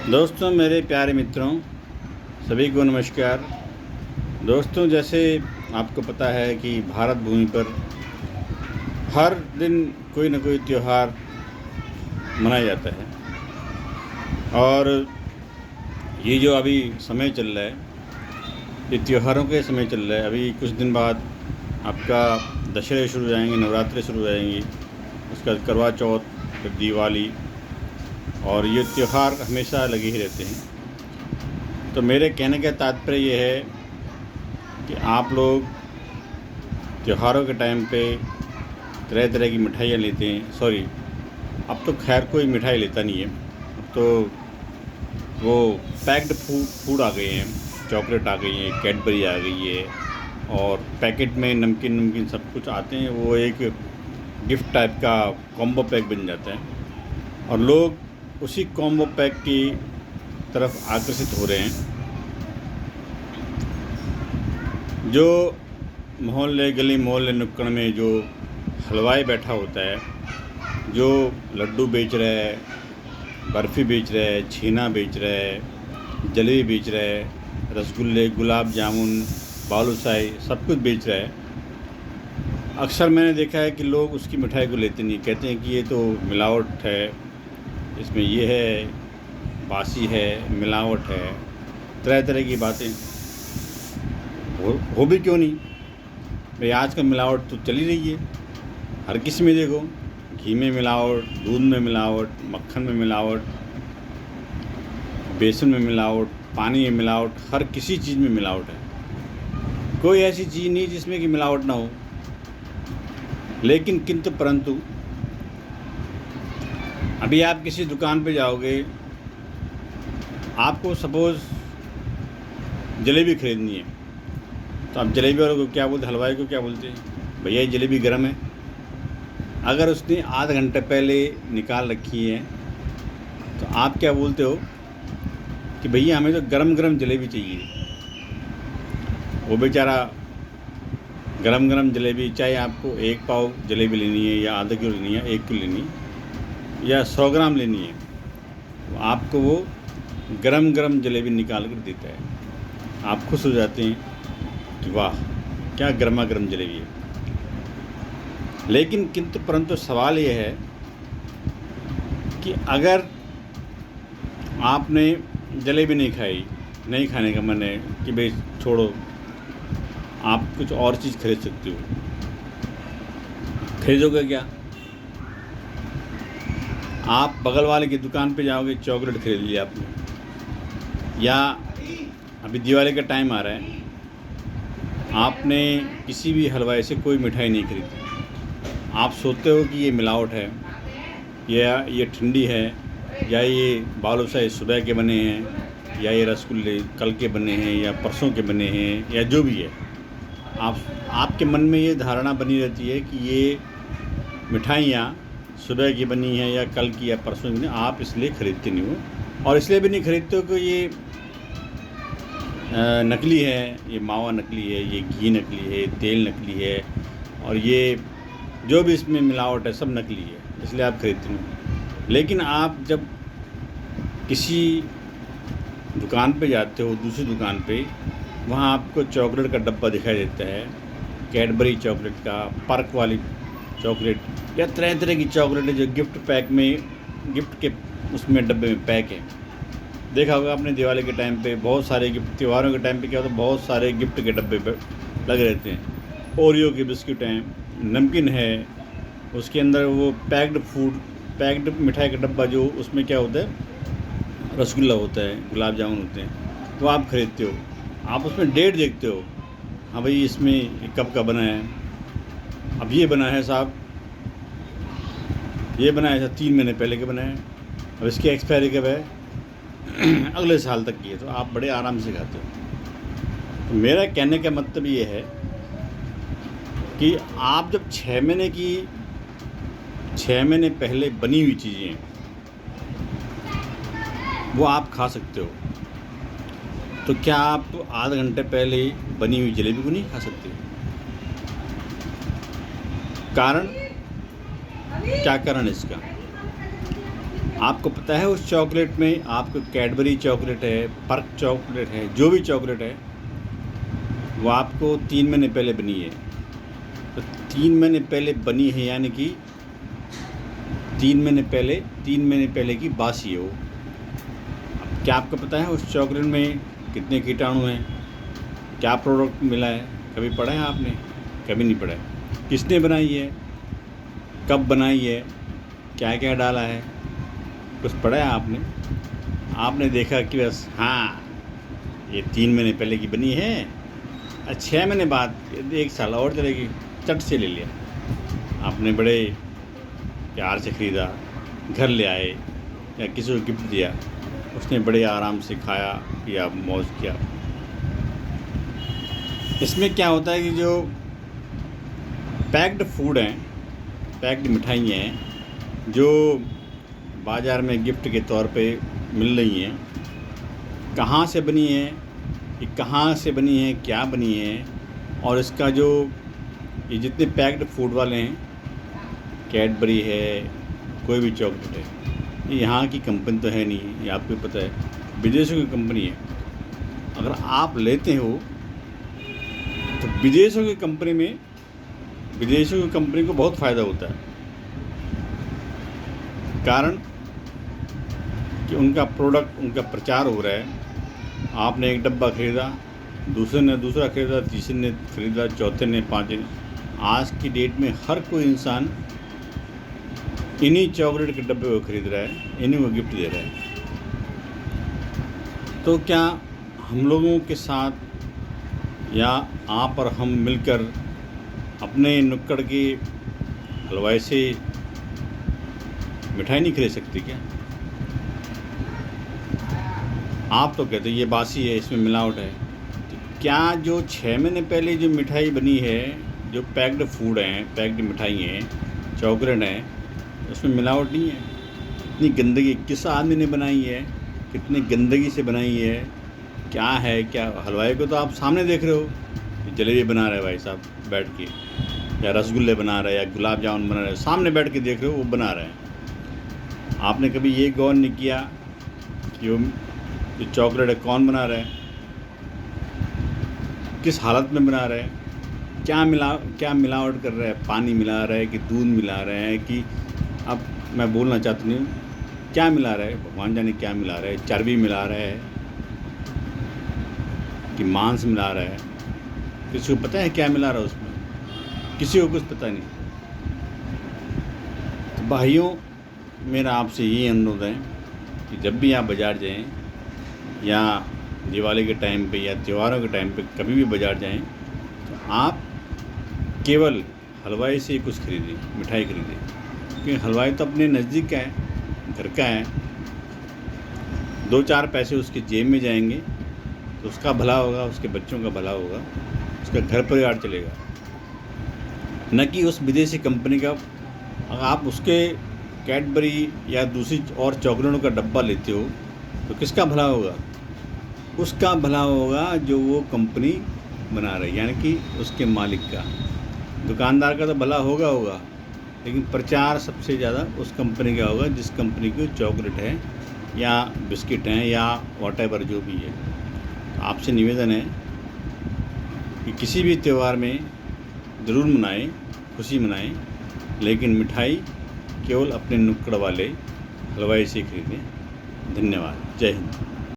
दोस्तों, मेरे प्यारे मित्रों, सभी को नमस्कार। दोस्तों, जैसे आपको पता है कि भारत भूमि पर हर दिन कोई न कोई त्यौहार मनाया जाता है। और ये जो अभी समय चल रहा है, ये त्योहारों के समय चल रहा है। अभी कुछ दिन बाद आपका दशहरे शुरू हो जाएंगे, नवरात्रि शुरू हो जाएंगी, उसका करवा चौथ, फिर दिवाली, और ये त्यौहार हमेशा लगे ही रहते हैं। तो मेरे कहने का तात्पर्य ये है कि आप लोग त्योहारों के टाइम पे तरह तरह की मिठाइयाँ लेते हैं। सॉरी, अब तो खैर कोई मिठाई लेता नहीं है। अब तो वो पैक्ड फूड आ गए हैं, चॉकलेट आ गई है, कैडबरी आ गई है, और पैकेट में नमकीन सब कुछ आते हैं। वो एक गिफ्ट टाइप का कॉम्बो पैक बन जाता है और लोग उसी कॉम्बो पैक की तरफ आकर्षित हो रहे हैं। जो मोहल्ले, गली मोहल्ले, नुक्कड़ में जो हलवाई बैठा होता है, जो लड्डू बेच रहा है, बर्फ़ी बेच रहा है, छेना बेच रहा है, जलेबी बेच रहा है, रसगुल्ले, गुलाब जामुन, बालूशाही, सब कुछ बेच रहा है। अक्सर मैंने देखा है कि लोग उसकी मिठाई को लेते नहीं, कहते हैं कि ये तो मिलावट है, इसमें ये है, बासी है, मिलावट है, तरह तरह की बातें। हो भी क्यों नहीं भाई, आज का मिलावट तो चली रही है। हर किसी में देखो, घी में मिलावट, दूध में मिलावट, मक्खन में मिलावट, बेसन में मिलावट, पानी में मिलावट, हर किसी चीज़ में मिलावट है। कोई ऐसी चीज़ नहीं जिसमें कि मिलावट ना हो। लेकिन किंतु परंतु अभी आप किसी दुकान पे जाओगे, आपको सपोज़ जलेबी ख़रीदनी है, तो आप जलेबी वाले को क्या बोलते, हलवाई को क्या बोलते हैं, भैया ये जलेबी गर्म है। अगर उसने आधा घंटे पहले निकाल रखी है तो आप क्या बोलते हो कि भैया हमें तो गरम गरम जलेबी चाहिए। वो बेचारा गरम गरम जलेबी, चाहे आपको 1 पाव जलेबी लेनी है, या आधा किलो लेनी है, 1 किलो लेनी है, या 100 ग्राम लेनी है, तो आपको वो गरम गरम जलेबी निकाल कर देता है। आप खुश हो जाते हैं कि वाह, क्या गर्मा गर्म जलेबी है। लेकिन किंतु परंतु सवाल ये है कि अगर आपने जलेबी नहीं खाई, नहीं खाने का मन है कि भाई छोड़ो, आप कुछ और चीज़ खरीद सकते हो। खरीदोगे क्या? आप बगल वाले की दुकान पे जाओगे, चॉकलेट खरीद लिया आपने, या अभी दिवाली का टाइम आ रहा है, आपने किसी भी हलवाई से कोई मिठाई नहीं खरीदी। आप सोचते हो कि ये मिलावट है, या ये ठंडी है, या ये बालूशाही सुबह के बने हैं, या ये रसगुल्ले कल के बने हैं, या परसों के बने हैं, या जो भी है। आपके मन में ये धारणा बनी रहती है कि ये मिठाइयाँ सुबह की बनी हैं, या कल की, या परसों की बनी। आप इसलिए ख़रीदते नहीं हो, और इसलिए भी नहीं खरीदते हो कि ये नकली है, ये मावा नकली है, ये घी नकली है, तेल नकली है, और ये जो भी इसमें मिलावट है सब नकली है, इसलिए आप खरीदते नहीं। लेकिन आप जब किसी दुकान पे जाते हो, दूसरी दुकान पे, वहाँ आपको चॉकलेट का डब्बा दिखाई देता है, कैडबरी चॉकलेट का, पर्क वाली चॉकलेट, या तरह तरह की चॉकलेट है जो गिफ्ट पैक में, गिफ्ट के उसमें डब्बे में पैक है। देखा होगा आपने दिवाली के टाइम पे बहुत सारे गिफ्ट, त्योहारों के टाइम पे क्या होता है, बहुत सारे गिफ्ट के डब्बे लगे रहते हैं। ओरियो के बिस्किट हैं, नमकीन है, उसके अंदर वो पैक्ड मिठाई का डब्बा, जो उसमें क्या होता है, रसगुल्ला होता है, गुलाब जामुन होते हैं, वो आप ख़रीदते हो। आप उसमें डेट देखते हो, हाँ भाई इसमें कब का बना है। अब ये बना है साहब, ये बना है 3 महीने पहले का बना है, अब इसकी एक्सपायरी कब है, अगले साल तक की है, तो आप बड़े आराम से खाते हो। तो मेरा कहने का मतलब ये है कि आप जब 6 महीने पहले बनी हुई चीज़ें वो आप खा सकते हो, तो क्या आप आधे घंटे पहले बनी हुई जलेबी को नहीं खा सकते? कारण क्या, कारण इसका? आपको पता है उस चॉकलेट में आपको कैडबरी चॉकलेट है, पर्क चॉकलेट है, जो भी चॉकलेट है वो आपको 3 महीने पहले बनी है। तो 3 महीने पहले बनी है यानी कि 3 महीने पहले की बासी है वो। अब क्या आपको पता है उस चॉकलेट में कितने कीटाणु हैं, क्या प्रोडक्ट मिला है? कभी पढ़ा है आपने? कभी नहीं पढ़ा है। किसने बनाई है, कब बनाई है, क्या क्या डाला है, कुछ पढ़ा है आपने? आपने देखा कि बस हाँ ये 3 महीने पहले की बनी है, 6 महीने बाद 1 साल और चलेगी, चट से ले लिया। आपने बड़े प्यार से ख़रीदा, घर ले आए या किसी को गिफ्ट दिया, उसने बड़े आराम से खाया पिया मौज किया। इसमें क्या होता है कि जो पैक्ड फूड हैं, पैक्ड मिठाइयाँ हैं जो बाज़ार में गिफ्ट के तौर पे मिल रही हैं, कहाँ से बनी है, ये कहाँ से बनी है, क्या बनी है, और इसका जो ये जितने पैक्ड फूड वाले हैं, कैडबरी है, कोई भी चॉकलेट है, ये यहाँ की कंपनी तो है नहीं, ये आपको पता है, विदेशों की कंपनी है। अगर आप लेते हो तो विदेशों की कंपनी को बहुत फ़ायदा होता है, कारण कि उनका प्रोडक्ट, उनका प्रचार हो रहा है। आपने एक डब्बा ख़रीदा, दूसरे ने दूसरा ख़रीदा, तीसरे ने ख़रीदा, चौथे ने, पाँचवें ने। आज की डेट में हर कोई इंसान इन्हीं चॉकलेट के डब्बे को ख़रीद रहा है, इन्हीं को गिफ्ट दे रहा है। तो क्या हम लोगों के साथ या आप और हम मिलकर अपने नुक्कड़ की हलवाई से मिठाई नहीं खरीद सकते क्या? आप तो कहते ये बासी है, इसमें मिलावट है। तो क्या जो 6 महीने पहले जो मिठाई बनी है, जो पैक्ड फूड हैं, पैक्ड मिठाई हैं, चॉकलेट हैं, उसमें मिलावट नहीं है? इतनी गंदगी किस आदमी ने बनाई है, कितनी गंदगी से बनाई है, क्या है क्या? हलवाई को तो आप सामने देख रहे हो, जलेबी बना रहे भाई साहब बैठ के, या रसगुल्ले बना रहे हैं, या गुलाब जामुन बना रहे हैं, सामने बैठ के देख रहे हो वो बना रहे हैं। आपने कभी ये गौर नहीं किया कि वो जो चॉकलेट है कौन बना रहा है, किस हालत में बना रहा है, क्या मिलावट कर रहा है? पानी मिला रहा है कि दूध मिला रहा है कि, अब मैं बोलना चाहती नहीं हूँ, क्या मिला रहा है, भगवान जाने क्या मिला रहा है। चर्बी मिला रहा है कि मांस मिला रहा है, किसी को पता है क्या मिला रहा है उसमें? किसी को कुछ पता नहीं। तो भाइयों, मेरा आपसे यही अनुरोध है कि जब भी आप बाज़ार जाएं, या दिवाली के टाइम पे या त्योहारों के टाइम पे कभी भी बाज़ार जाएं, तो आप केवल हलवाई से कुछ खरीदें, मिठाई खरीदें, क्योंकि हलवाई तो अपने नज़दीक का है, घर का है। 2-4 पैसे उसके जेब में जाएंगे तो उसका भला होगा, उसके बच्चों का भला होगा, उसका घर परिवार चलेगा, न कि उस विदेशी कंपनी का। अगर आप उसके कैडबरी या दूसरी और चॉकलेटों का डब्बा लेते हो तो किसका भला होगा? उसका भला होगा जो वो कंपनी बना रही है, यानी कि उसके मालिक का। दुकानदार का तो भला होगा, लेकिन प्रचार सबसे ज़्यादा उस कंपनी का होगा जिस कंपनी की चॉकलेट है या बिस्किट हैं या व्हाटएवर जो भी है। तो आपसे निवेदन है कि किसी भी त्यौहार में ज़रूर मनाएं, खुशी मनाएं, लेकिन मिठाई केवल अपने नुक्कड़ वाले हलवाई से खरीदें। धन्यवाद। जय हिंद।